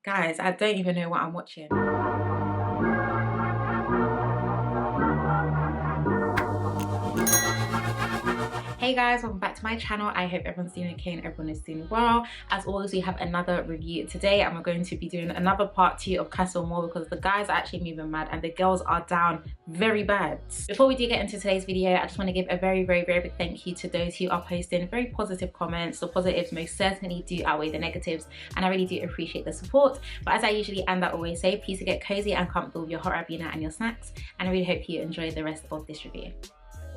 Guys, I don't even know what I'm watching. Hey guys, welcome back to my channel. I hope everyone's doing okay and everyone is doing well. As always, we have another review today and we're going to be doing another part 2 of Casa Amor because the guys are actually moving mad and the girls are down very bad. Before we do get into today's video, I just want to give a very big thank you to those who are posting very positive comments. The positives most certainly do outweigh the negatives and I really do appreciate the support. But as I usually and I always say, please get cozy and comfortable with your hot Rabina and your snacks, and I really hope you enjoy the rest of this review.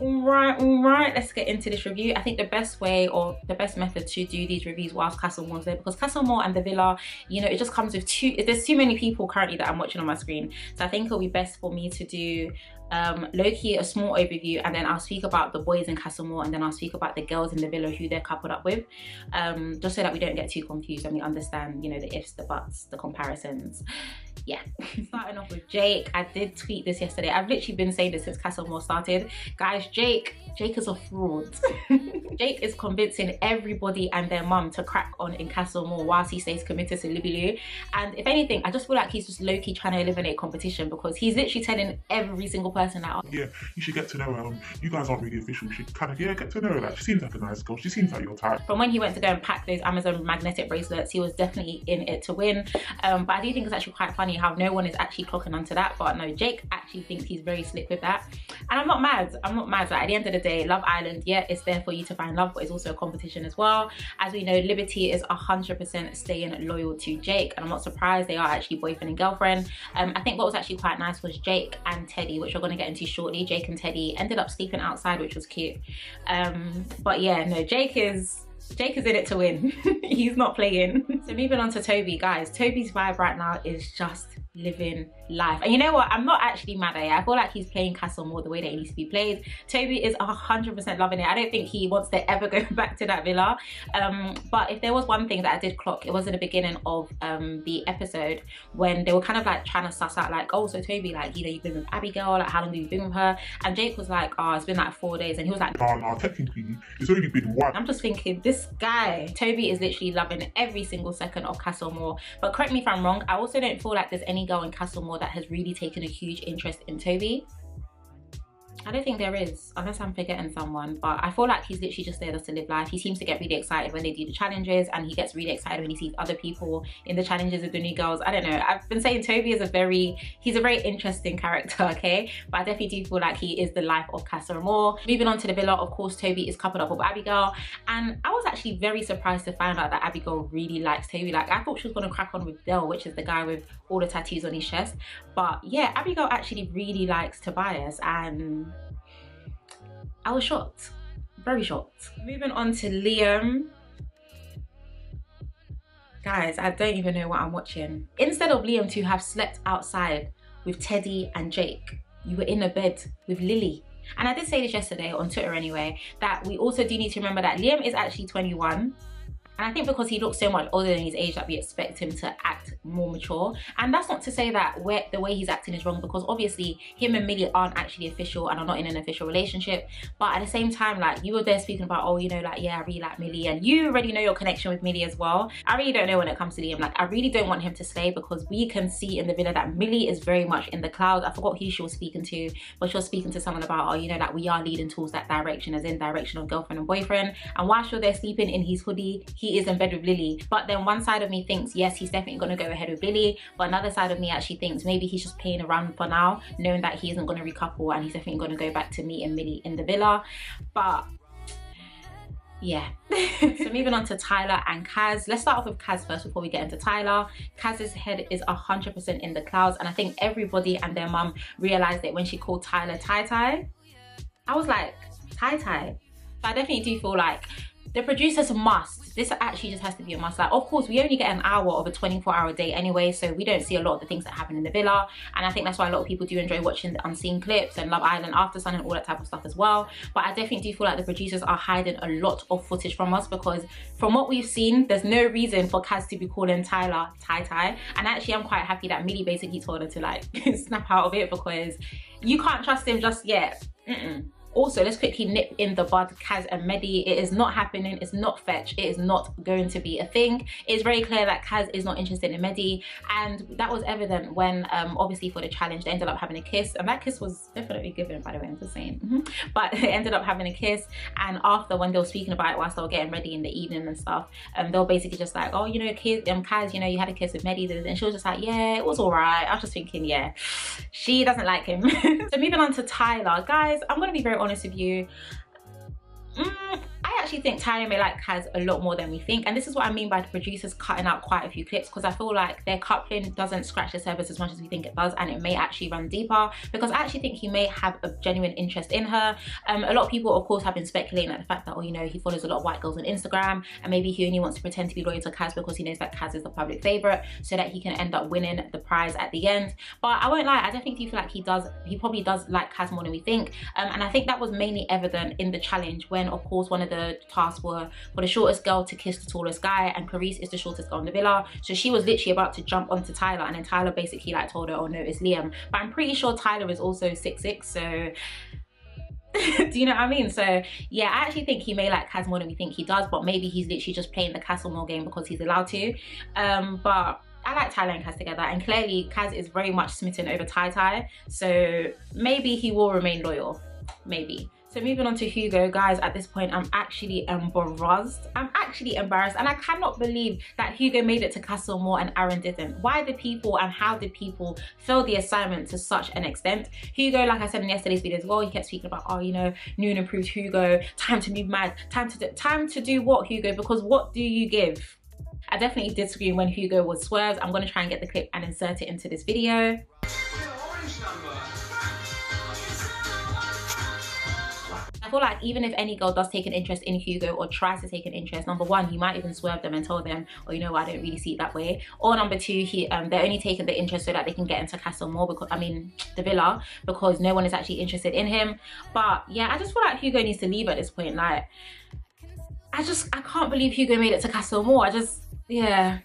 All right, let's get into this review. I think the best way or the best method to do these reviews whilst Casa Amor's there, because Casa Amor and the villa, you know, it just comes with there's too many people currently that I'm watching on my screen, so I think it'll be best for me to do low-key a small overview, and then I'll speak about the boys in Casa Amor, and then I'll speak about the girls in the villa who they're coupled up with, just so that we don't get too confused and we understand, you know, the ifs, the buts, the comparisons. Yeah. Starting off with Jake. I did tweet this yesterday. I've literally been saying this since Casa Amor started. Guys, Jake is a fraud. Jake is convincing everybody and their mum to crack on in Casa Amor whilst he stays committed to Lillie. And if anything, I just feel like he's just low-key trying to eliminate competition, because he's literally telling every single person that, yeah, you should get to know her. You guys aren't really official. You should kind of, yeah, get to know her. Like, she seems like a nice girl. She seems like your type. From when he went to go and pack those Amazon magnetic bracelets, he was definitely in it to win. But I do think it's actually quite funny how no one is actually clocking onto that. But no, Jake actually thinks he's very slick with that. And I'm not mad. Like, at the end of the day, Love Island, yeah, it's there for you to find love, but it's also a competition as well. As we know, Liberty is 100% staying loyal to Jake, and I'm not surprised they are actually boyfriend and girlfriend. I think what was actually quite nice was Jake and Teddy, which we're going to get into shortly. Jake and Teddy ended up sleeping outside, which was cute. But yeah, no, Jake is in it to win. He's not playing. So moving on to Toby, guys. Toby's vibe right now is just living life. And you know what? I'm not actually mad at it. I feel like he's playing Casa Amor the way that it needs to be played. Toby is 100% loving it. I don't think he wants to ever go back to that villa. But if there was one thing that I did clock, it was in the beginning of the episode when they were kind of like trying to suss out, like, oh, so Toby, like, you know, you've been with Abigail, like, how long have you been with her? And Jake was like, oh, it's been like 4 days. And he was like, no, technically, it's only been 1. I'm just thinking, this guy, Toby is literally loving every single second of Casa Amor. But correct me if I'm wrong, I also don't feel like there's any girl in Casa Amor that has really taken a huge interest in Toby. I don't think there is, unless I'm forgetting someone, but I feel like he's literally just there just to live life. He seems to get really excited when they do the challenges, and he gets really excited when he sees other people in the challenges with the new girls. I don't know, I've been saying Toby is he's a very interesting character, okay? But I definitely do feel like he is the life of Casa Amor. Moving on to the villa, of course, Toby is coupled up with Abigail, and I was actually very surprised to find out that Abigail really likes Toby. Like, I thought she was gonna crack on with Dell, which is the guy with all the tattoos on his chest. But yeah, Abigail actually really likes Tobias, and I was shocked, very shocked. Moving on to Liam. Guys, I don't even know what I'm watching. Instead of Liam to have slept outside with Teddy and Jake, you were in a bed with Lillie. And I did say this yesterday on Twitter anyway, that we also do need to remember that Liam is actually 21. And I think because he looks so much older than his age that we expect him to act more mature. And that's not to say that the way he's acting is wrong, because obviously him and Millie aren't actually official and are not in an official relationship. But at the same time, like, you were there speaking about, oh, you know, like, yeah, I really like Millie, and you already know your connection with Millie as well. I really don't know when it comes to Liam. Like, I really don't want him to slay, because we can see in the villa that Millie is very much in the clouds. I forgot who she was speaking to, but she was speaking to someone about, oh, you know, like, we are leading towards that direction, as in direction of girlfriend and boyfriend. And whilst you're there sleeping in his hoodie, he is in bed with Lillie. But then one side of me thinks, yes, he's definitely going to go ahead with Lillie, but another side of me actually thinks maybe he's just playing around for now, knowing that he isn't going to recouple and he's definitely going to go back to meeting Millie in the villa. But yeah. So moving on to Tyler and Kaz. Let's start off with Kaz first before we get into Tyler. Kaz's head is 100% in the clouds, and I think everybody and their mum realized it when she called Tyler Tai. I was like, Tai. I definitely do feel like the producers must, this actually just has to be a must. Like, of course, we only get an hour of a 24-hour day anyway, so we don't see a lot of the things that happen in the villa. And I think that's why a lot of people do enjoy watching the unseen clips and Love Island After Sun and all that type of stuff as well. But I definitely do feel like the producers are hiding a lot of footage from us, because from what we've seen, there's no reason for Kaz to be calling Tyler Tai. And actually, I'm quite happy that Millie basically told her to, like, snap out of it, because you can't trust him just yet. Also, let's quickly nip in the bud Kaz and Medhy. It is not happening. It's not fetch. It is not going to be a thing. It's very clear that Kaz is not interested in Medhy, and that was evident when obviously for the challenge they ended up having a kiss, and that kiss was definitely given, by the way, I'm just saying. But they ended up having a kiss, and after, when they were speaking about it whilst they were getting ready in the evening and stuff, they were basically just like, oh, you know, Kaz, you know, you had a kiss with Medhy, and she was just like, yeah, it was all right. I was just thinking, yeah, she doesn't like him. So moving on to Tyler, guys, I'm gonna be very honest with you. I actually think Tyler may like Kaz a lot more than we think, and this is what I mean by the producers cutting out quite a few clips, because I feel like their coupling doesn't scratch the surface as much as we think it does, and it may actually run deeper, because I actually think he may have a genuine interest in her. A lot of people of course have been speculating at the fact that, oh, you know, he follows a lot of white girls on Instagram, and maybe he only wants to pretend to be loyal to Kaz because he knows that Kaz is the public favorite, so that he can end up winning the prize at the end. But I won't lie, I definitely feel like he probably does like Kaz more than we think, and I think that was mainly evident in the challenge when, of course, one of the tasks were for the shortest girl to kiss the tallest guy, and Clarisse is the shortest girl in the villa, so she was literally about to jump onto Tyler, and then Tyler basically like told her, oh no, it's Liam. But I'm pretty sure Tyler is also 6'6", so do you know what I mean? So yeah, I actually think he may like Kaz more than we think he does, but maybe he's literally just playing the Casa Amor game because he's allowed to. But I like Tyler and Kaz together, and clearly Kaz is very much smitten over Ty, so maybe he will remain loyal, maybe. So moving on to Hugo, guys, at this point I'm actually embarrassed. I'm actually embarrassed, and I cannot believe that Hugo made it to Casa Amor and Aaron didn't. Why did people, and how did people fail the assignment to such an extent? Hugo, like I said in yesterday's video as well, he kept speaking about, oh, you know, new and improved Hugo, time to move mad, time to do what, Hugo? Because what do you give? I definitely did scream when Hugo was swerved. I'm gonna try and get the clip and insert it into this video. I feel like even if any girl does take an interest in Hugo or tries to take an interest, number one, he might even swerve them and tell them, oh, you know what, I don't really see it that way. Or number two, they're only taking the interest so that they can get into Casa Amor, because the villa, because no one is actually interested in him. But yeah, I just feel like Hugo needs to leave at this point. Like, I can't believe Hugo made it to Casa Amor. Yeah,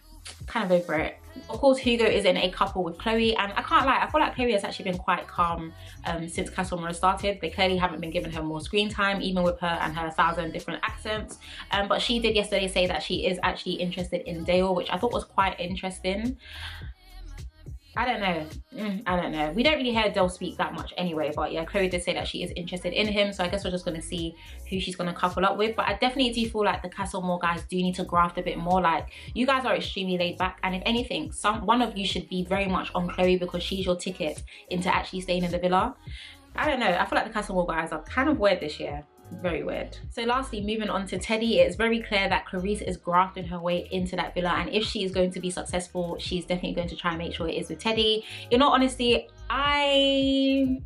kind of over it. Of course, Hugo is in a couple with Chloe, and I can't lie, I feel like Chloe has actually been quite calm since Casa Amor started. They clearly haven't been giving her more screen time, even with her and her 1,000 different accents. But she did yesterday say that she is actually interested in Dale, which I thought was quite interesting. I don't know. We don't really hear Dale speak that much anyway, but yeah, Chloe did say that she is interested in him, so I guess we're just gonna see who she's gonna couple up with. But I definitely do feel like the Casa Amor guys do need to graft a bit more. Like, you guys are extremely laid back, and if anything, one of you should be very much on Chloe, because she's your ticket into actually staying in the villa. I don't know, I feel like the Casa Amor guys are kind of weird this year. Very weird. So lastly, moving on to Teddy, it's very clear that Clarisse is grafting her way into that villa, and if she is going to be successful, she's definitely going to try and make sure it is with Teddy. In all honesty, I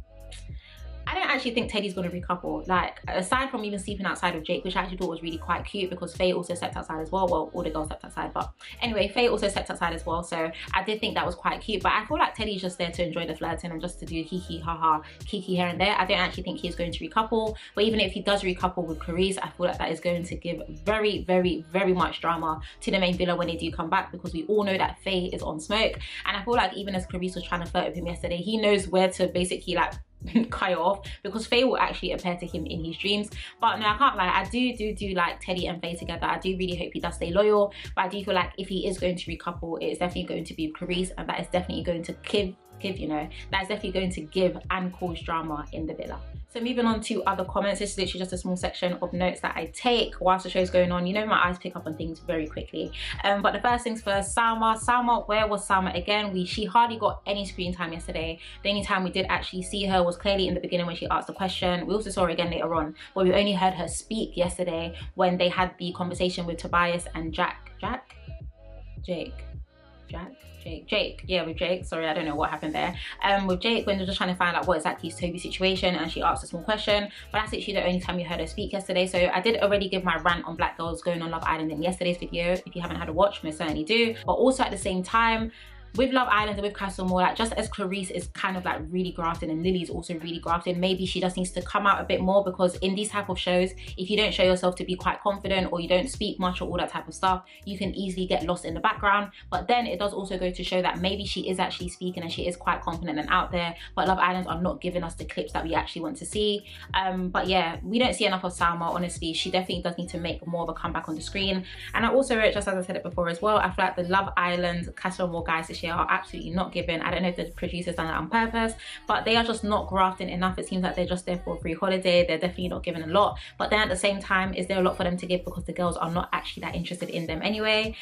don't actually think Teddy's gonna recouple. Like, aside from even sleeping outside with Jake, which I actually thought was really quite cute, because Faye also slept outside as well. Well, all the girls slept outside, but anyway, Faye also slept outside as well, so I did think that was quite cute. But I feel like Teddy's just there to enjoy the flirting and just to do hee haha kiki here and there. I don't actually think he's going to recouple, but even if he does recouple with Clarisse, I feel like that is going to give very, very, very much drama to the main villa when they do come back, because we all know that Faye is on smoke. And I feel like even as Clarisse was trying to flirt with him yesterday, he knows where to basically like cut it off, because Faye will actually appear to him in his dreams. But no, I can't lie, I do like Teddy and Faye together. I do really hope he does stay loyal, but I do feel like if he is going to recouple, it is definitely going to be Clarisse, and that is definitely going to give, you know, that's definitely going to give and cause drama in the villa. So moving on to other comments, this is literally just a small section of notes that I take whilst the show's going on. You know, my eyes pick up on things very quickly. But the first things first, Salma, where was Salma again? She hardly got any screen time yesterday. The only time we did actually see her was clearly in the beginning when she asked the question. We also saw her again later on, but we only heard her speak yesterday when they had the conversation with Tobias and Jake, yeah, with Jake, sorry, I don't know what happened there. With Jake, when they're just trying to find out what exactly is Toby's situation, and she asked a small question, but that's literally the only time you heard her speak yesterday. So I did already give my rant on black girls going on Love Island in yesterday's video. If you haven't had a watch, most certainly do. But also at the same time, with Love Island and with Casa Amor, like just as Clarisse is kind of like really grafted and Lillie's also really grafted, maybe she just needs to come out a bit more, because in these type of shows, if you don't show yourself to be quite confident or you don't speak much or all that type of stuff, you can easily get lost in the background. But then it does also go to show that maybe she is actually speaking and she is quite confident and out there, but Love Island are not giving us the clips that we actually want to see. But yeah, we don't see enough of Salma, honestly. She definitely does need to make more of a comeback on the screen. And I also wrote, just as I said it before as well, I feel like the Love Island Casa Amor guys this year are absolutely not given. I don't know if the producers done that on purpose, but they are just not grafting enough. It seems like they're just there for a free holiday. They're definitely not giving a lot, but then at the same time, is there a lot for them to give, because the girls are not actually that interested in them anyway.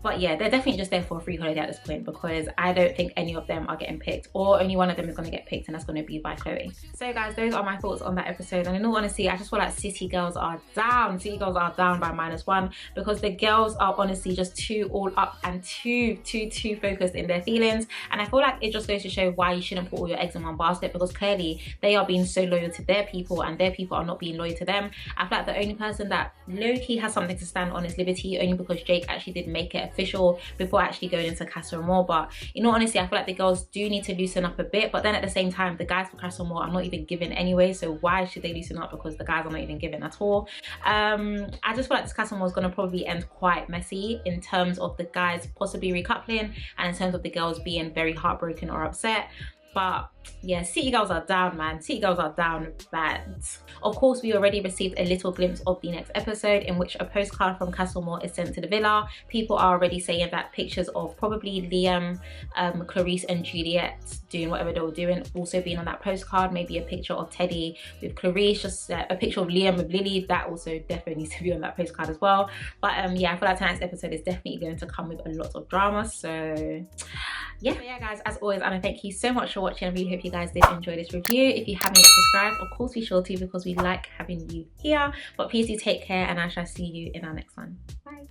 But yeah, they're definitely just there for a free holiday at this point, because I don't think any of them are getting picked, or only one of them is going to get picked, and that's going to be by Chloe. So guys, those are my thoughts on that episode. And in all honesty, I just feel like City Girls are down. City Girls are down by -1, because the girls are honestly just too all up and too focused in their feelings. And I feel like it just goes to show why you shouldn't put all your eggs in one basket, because clearly they are being so loyal to their people and their people are not being loyal to them. I feel like the only person that low-key has something to stand on is Liberty, only because Jake actually did make it official before actually going into Casa Amor. But in all honesty, I feel like the girls do need to loosen up a bit, but then at the same time, the guys for Casa Amor are not even given anyway, so why should they loosen up? Because the guys are not even given at all. I just feel like this Casa Amor is going to probably end quite messy in terms of the guys possibly recoupling, and in terms of the girls being very heartbroken or upset. But yeah, City Girls are down, man. City Girls are down bad. Of course, we already received a little glimpse of the next episode, in which a postcard from Casa Amor is sent to the villa. People are already saying that pictures of probably Liam, Clarisse and Juliet doing whatever they were doing also being on that postcard. Maybe a picture of Teddy with Clarisse, just a picture of Liam with Lillie, that also definitely needs to be on that postcard as well. But yeah, I feel like tonight's episode is definitely going to come with a lot of drama, so yeah. So yeah guys, as always, and thank you so much for watching. I really hope you guys did enjoy this review. If you haven't yet subscribed, of course be sure to, because we like having you here. But please do take care, and I shall see you in our next one. Bye.